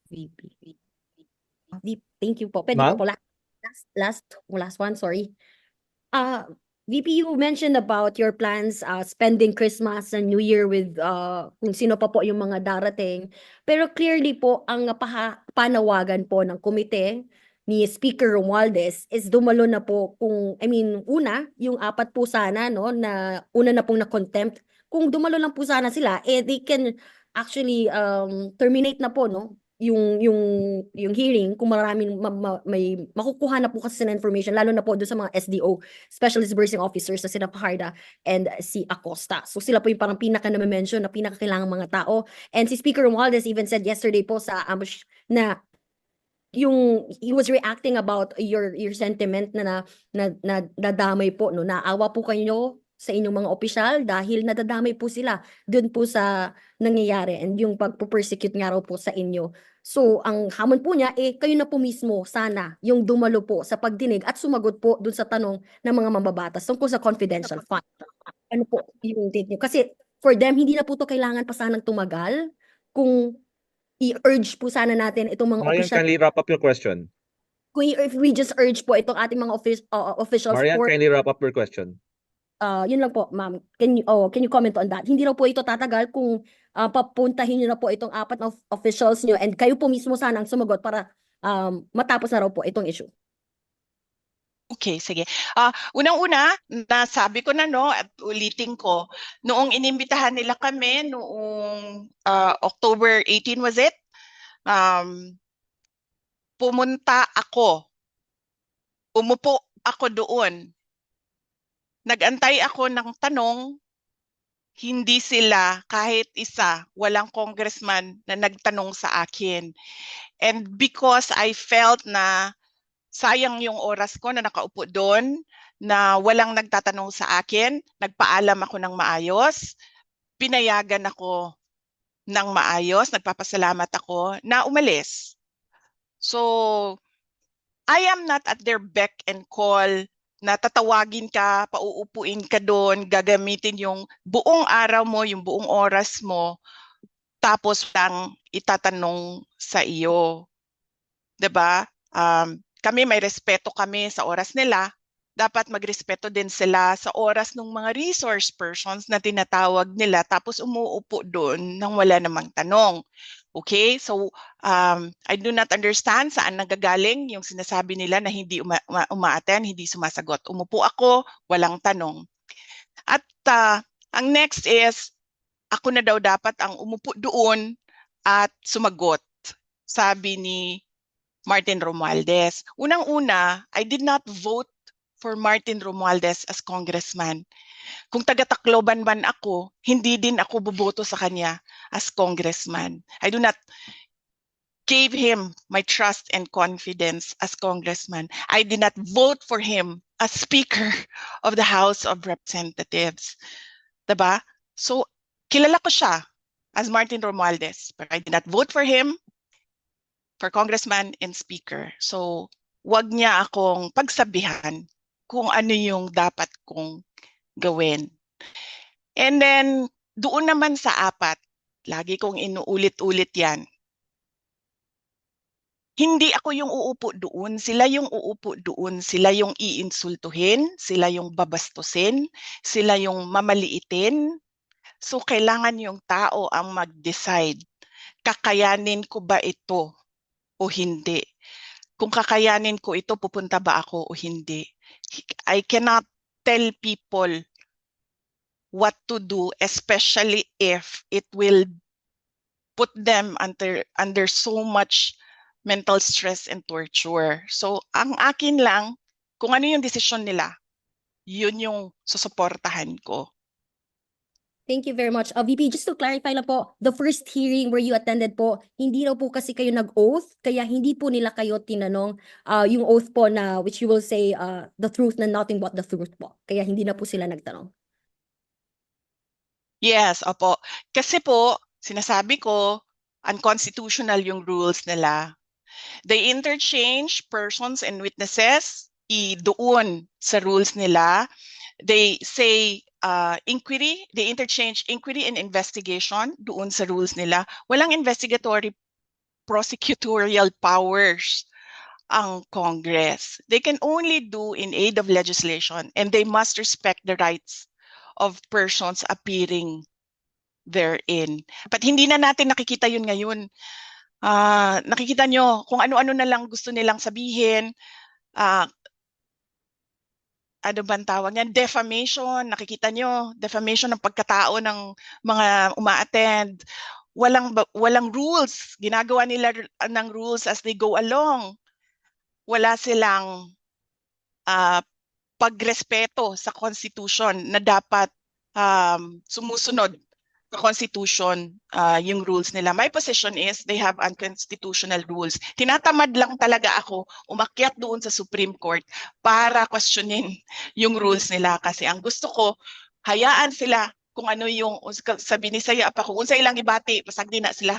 VP. Thank you po. Pwede Ma'am? po last one, sorry. VP, you mentioned about your plans spending Christmas and New Year with kung sino pa po yung mga darating. Pero clearly po, ang panawagan po ng komite ni Speaker Romualdez is dumalo na po kung, I mean, una, yung apat po sana, no, na una na pong na-contempt. Kung dumalo lang po sana sila, they can actually terminate na po, no, yung hearing kung maraming may makukuha na po kasi na information lalo na po doon sa mga SDO, Specialist Disbursing Officers, na sina Fajarda and si Acosta. So sila po yung parang pinaka na-mention na pinaka kailangang mga tao. And si Speaker Romualdez even said yesterday po sa ambush na he was reacting about your sentiment na nadamay po, no, naawa po kayo sa inyong mga opisyal dahil nadadamay po sila dun po sa nangyayari and yung pagpo-persecute nga raw po sa inyo. So ang hamon po niya kayo na po mismo sana yung dumalo po sa pagdinig at sumagot po dun sa tanong ng mga mambabatas tungkol sa confidential fund. Ano po yung take niyo? Kasi for them hindi na po to kailangan pa sanang tumagal kung i-urge po sana natin itong mga Marian, opisyal. kindly wrap up your question. If we just urge po itong ating mga officials Marian, or kindly wrap up your question. yun lang po, ma'am. Can you comment on that? Hindi raw po ito tatagal kung papuntahin niyo na po itong apat na officials niyo and kayo po mismo sana ang sumagot para matapos na raw po itong issue. Okay, sige. Unang-una, nasabi ko na, no, at ulitin ko, noong inimbitahan nila kami noong October 18, was it? Pumunta ako. Umupo ako doon. Nagantay ako ng tanong, hindi sila kahit isa, walang congressman na nagtanong sa akin. And because I felt na sayang yung oras ko na nakaupo doon, na walang nagtatanong sa akin, nagpaalam ako ng maayos, pinayagan ako ng maayos, nagpapasalamat ako na umalis. So, I am not at their beck and call na tatawagin ka, pauupuin ka doon, gagamitin yung buong araw mo, yung buong oras mo, tapos lang itatanong sa iyo. 'Di ba? Kami may respeto kami sa oras nila, dapat magrespeto din sila sa oras ng mga resource persons na tinatawag nila tapos umuupo doon nang wala namang tanong. Okay? So, I do not understand saan nagagaling yung sinasabi nila na hindi uma-attend, hindi sumasagot. Umupo ako, walang tanong. At ang next is, ako na daw dapat ang umupo doon at sumagot, sabi ni Martin Romualdez. Unang-una, I did not vote for Martin Romualdez as congressman. Kung taga-Tacloban man ako, hindi din ako boboto sa kanya as congressman. I do not give him my trust and confidence as congressman. I did not vote for him as Speaker of the House of Representatives. Diba? So, kilala ko siya as Martin Romualdez, but I did not vote for him for congressman and speaker. So, wag niya akong pagsabihan kung ano yung dapat kong gawin. And then, doon naman sa apat, lagi kong inuulit-ulit yan. Hindi ako yung uupo doon, sila yung uupo doon, sila yung iinsultuhin, sila yung babastusin, sila yung mamaliitin. So, kailangan yung tao ang mag-decide. Kakayanin ko ba ito o hindi? Kung kakayanin ko ito, pupunta ba ako o hindi? I cannot tell people what to do, especially if it will put them under so much mental stress and torture. So, ang akin lang, kung ano yung desisyon nila, yun yung susuportahan ko. Thank you very much. VP, just to clarify lang po, the first hearing where you attended po, hindi raw po kasi kayo nag-oath, kaya hindi po nila kayo tinanong yung oath po na which you will say the truth na nothing but the truth po. Kaya hindi na po sila nagtanong. Yes, opo. Kasi po, sinasabi ko, unconstitutional yung rules nila. They interchange persons and witnesses doon sa rules nila. They say inquiry, they interchange inquiry and investigation doon sa rules nila. Walang investigatory prosecutorial powers ang Congress. They can only do in aid of legislation, and they must respect the rights of persons appearing therein. But hindi na natin nakikita yun ngayon. Nakikita nyo kung ano-ano na lang gusto nilang sabihin. Ano bang tawag yan? Defamation. Nakikita nyo, defamation ng pagkatao ng mga uma-attend. Walang rules. Ginagawa nila ng rules as they go along. Wala silang pagrespeto sa Constitution na dapat sumusunod sa Constitution yung rules nila. My position is they have unconstitutional rules. Tinatamad lang talaga ako umakyat doon sa Supreme Court para questionin yung rules nila kasi ang gusto ko, hayaan sila kung ano yung sabi ni Saya pa kung unsa ilang ibati, pasag din na sila.